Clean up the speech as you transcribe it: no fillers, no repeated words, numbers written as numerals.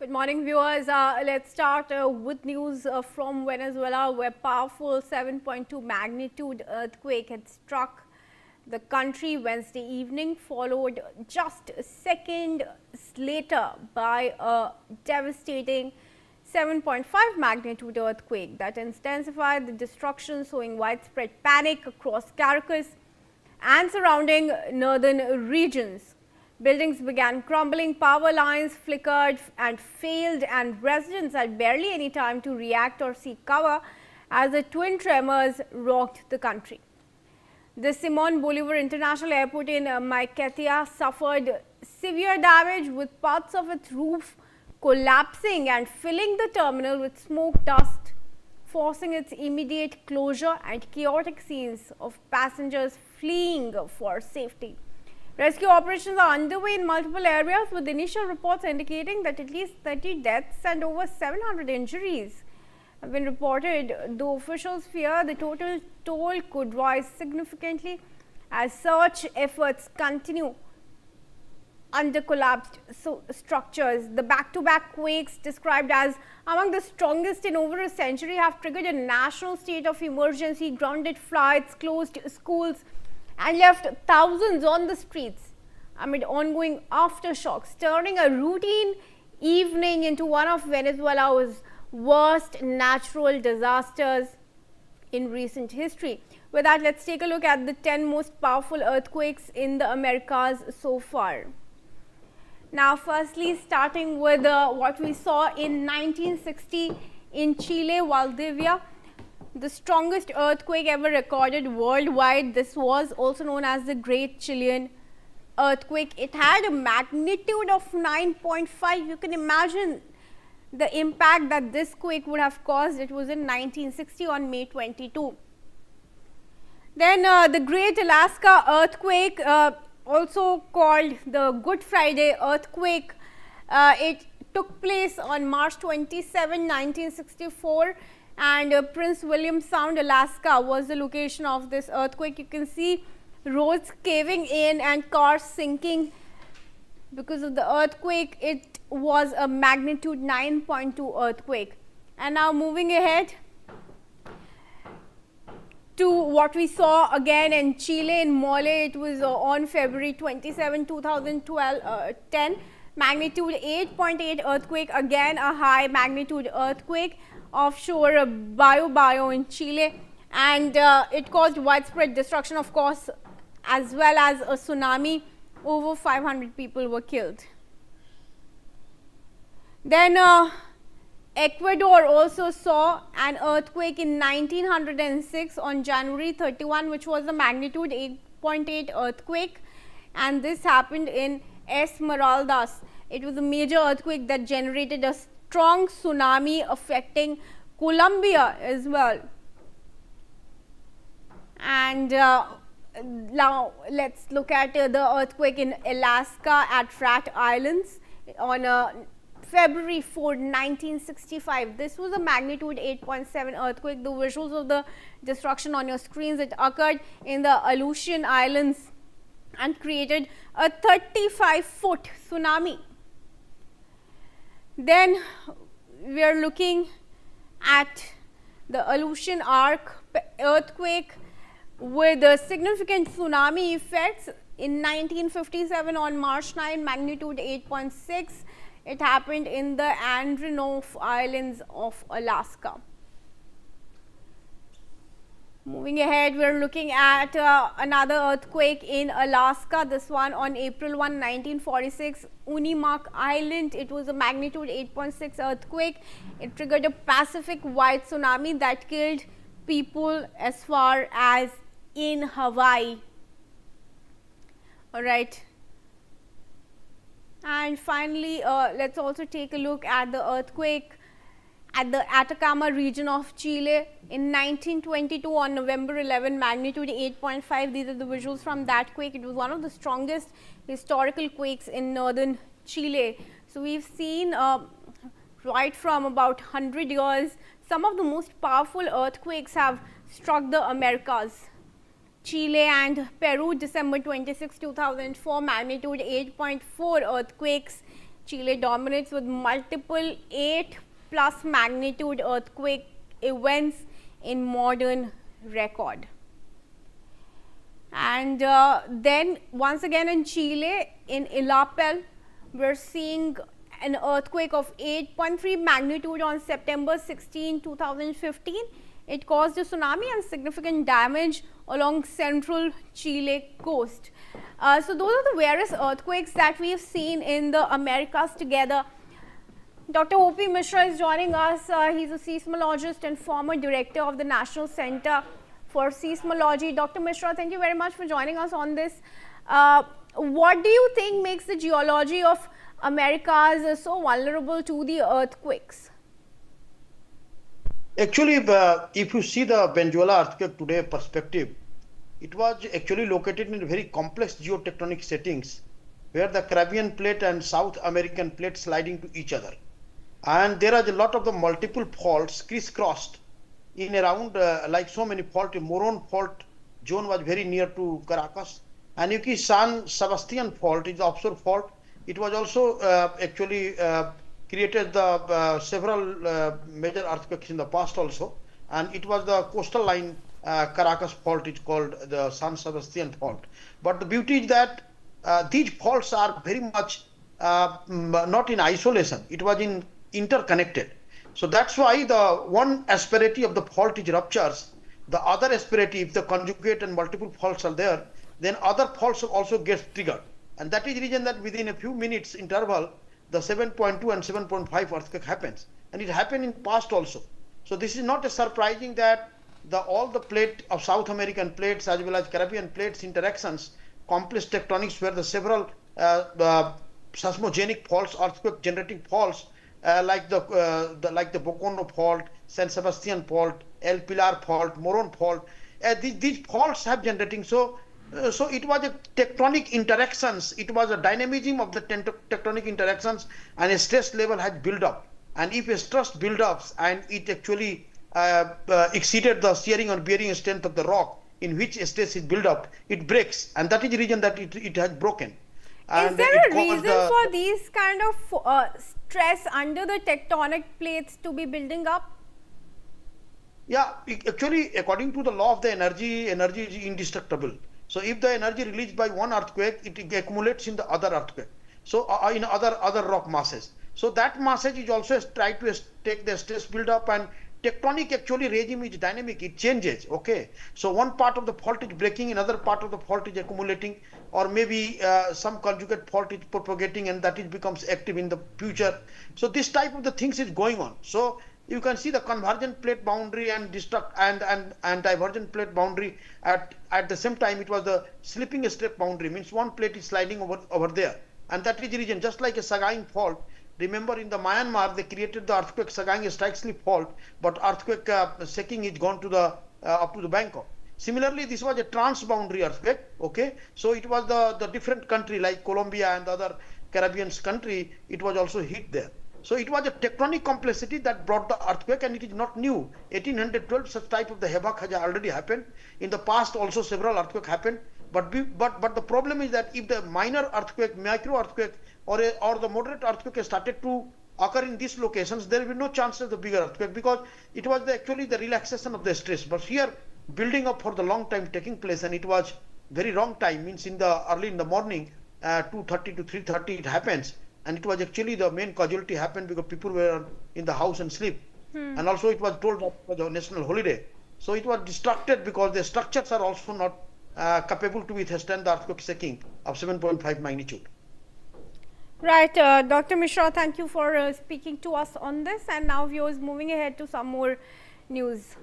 Good morning, viewers. Let's start with news from Venezuela, where powerful 7.2 magnitude earthquake had struck the country Wednesday evening, followed just seconds later by a devastating 7.5 magnitude earthquake that intensified the destruction, sowing widespread panic across Caracas and surrounding northern regions. Buildings began crumbling, power lines flickered and failed, and residents had barely any time to react or seek cover as the twin tremors rocked the country. The Simon Bolivar International Airport in Maiquetía suffered severe damage, with parts of its roof collapsing and filling the terminal with smoke dust, forcing its immediate closure and chaotic scenes of passengers fleeing for safety. Rescue operations are underway in multiple areas, with initial reports indicating that at least 30 deaths and over 700 injuries have been reported, though officials fear the total toll could rise significantly as search efforts continue under collapsed structures. The back-to-back quakes, described as among the strongest in over a century, have triggered a national state of emergency, grounded flights, closed schools, and left thousands on the streets amid ongoing aftershocks, turning a routine evening into one of Venezuela's worst natural disasters in recent history. With that, let's take a look at the 10 most powerful earthquakes in the Americas so far. Now, firstly, starting with what we saw in 1960 in Chile, Valdivia, the strongest earthquake ever recorded worldwide. This was also known as the Great Chilean Earthquake. It had a magnitude of 9.5. You can imagine the impact that this quake would have caused. It was in 1960 on May 22. Then the Great Alaska Earthquake, also called the Good Friday Earthquake, it took place on March 27, 1964. And Prince William Sound, Alaska was the location of this earthquake. You can see roads caving in and cars sinking because of the earthquake. It was a magnitude 9.2 earthquake. And now moving ahead to what we saw again in Chile, in Mole. It was on February 27, 2010, magnitude 8.8 earthquake, again a high magnitude earthquake offshore Bio in Chile, and it caused widespread destruction, of course, as well as a tsunami. Over 500 people were killed. Then Ecuador also saw an earthquake in 1906 on January 31, which was a magnitude 8.8 earthquake, and this happened in Esmeraldas. It was a major earthquake that generated a strong tsunami affecting Colombia as well. And now let's look at the earthquake in Alaska at Rat Islands on February 4, 1965. This was a magnitude 8.7 earthquake. The visuals of the destruction on your screens. It occurred in the Aleutian Islands and created a 35-foot tsunami. Then we are looking at the Aleutian Arc earthquake with significant tsunami effects in 1957 on March 9, magnitude 8.6. It happened in the Andronov Islands of Alaska. Moving ahead, we are looking at another earthquake in Alaska, this one on April 1, 1946, Unimak Island. It was a magnitude 8.6 earthquake. It triggered a Pacific-wide tsunami that killed people as far as in Hawaii. All right. And finally, let's also take a look at the earthquake at the Atacama region of Chile in 1922 on November 11, magnitude 8.5. These are the visuals from that quake. It was one of the strongest historical quakes in northern Chile. So we've seen right from about 100 years, some of the most powerful earthquakes have struck the Americas. Chile and Peru, December 26, 2004, magnitude 8.4 earthquakes. Chile dominates with multiple 8+ magnitude earthquake events in modern record. And then once again in Chile, in Illapel, we're seeing an earthquake of 8.3 magnitude on September 16, 2015. It caused a tsunami and significant damage along central Chile coast. So those are the various earthquakes that we have seen in the Americas together. Dr. O.P. Mishra is joining us. He's a seismologist and former director of the National Center for Seismology. Dr. Mishra, thank you very much for joining us on this. What do you think makes the geology of Americas so vulnerable to the earthquakes? Actually, if you see the Venezuela earthquake today perspective, it was actually located in very complex geotectonic settings where the Caribbean plate and South American plate sliding to each other. And there are a lot of the multiple faults crisscrossed in around like so many faults. Moron fault zone was very near to Caracas. And you see San Sebastian fault is the offshore fault. It was also actually created the several major earthquakes in the past also, and it was the coastal line Caracas fault is called the San Sebastian fault. But the beauty is that these faults are very much not in isolation. It was interconnected. So that's why the one asperity of the fault is ruptures. The other asperity, if the conjugate and multiple faults are there, then other faults also gets triggered. And that is the reason that within a few minutes interval, the 7.2 and 7.5 earthquake happens, and it happened in past also. So this is not a surprising that all the plate of South American plates as well as Caribbean plates interactions, complex tectonics where the several seismogenic faults, earthquake generating faults like the Bocono fault, San Sebastian fault, El Pilar fault, Moron fault, these faults have generating. So it was a tectonic interactions, it was a dynamism of the tectonic interactions, and a stress level had built up. And if a stress build ups and it actually exceeded the shearing or bearing strength of the rock in which stress is built up, it breaks, and that is the reason that it has broken. And is there a reason for these kind of stress under the tectonic plates to be building up? Yeah, actually, according to the law of the energy is indestructible. So if the energy released by one earthquake, it accumulates in the other earthquake. So in other rock masses. So that massage is also try to take the stress build up, and tectonic actually regime is dynamic, it changes. Okay. So one part of the fault is breaking, another part of the fault is accumulating, or maybe some conjugate fault is propagating, and that it becomes active in the future. So this type of the things is going on. So you can see the convergent plate boundary and divergent plate boundary at the same time. It was the slipping strip boundary, means one plate is sliding over there, and that is the region. Just like a Sagaing fault, remember in the Myanmar they created the earthquake Sagaing strike slip fault, but earthquake shaking is gone to the up to the Bangkok. Similarly, this was a transboundary earthquake. Okay, so it was the different country like Colombia and the other Caribbean country, it was also hit there. So it was a tectonic complexity that brought the earthquake, and it is not new. 1812 such type of the havoc has already happened. In the past also several earthquakes happened, but the problem is that if the minor earthquake, micro earthquake, or the moderate earthquake started to occur in these locations, there will be no chance of the bigger earthquake, because it was actually the relaxation of the stress. But here building up for the long time taking place, and it was very wrong time, means in the early in the morning 2:30 to 3:30 it happens. And it was actually the main casualty happened because people were in the house and sleep. And also it was told that it was a national holiday. So it was distracted because the structures are also not capable to withstand the earthquake shaking of 7.5 magnitude. Right, Dr. Mishra, thank you for speaking to us on this. And now viewers, moving ahead to some more news.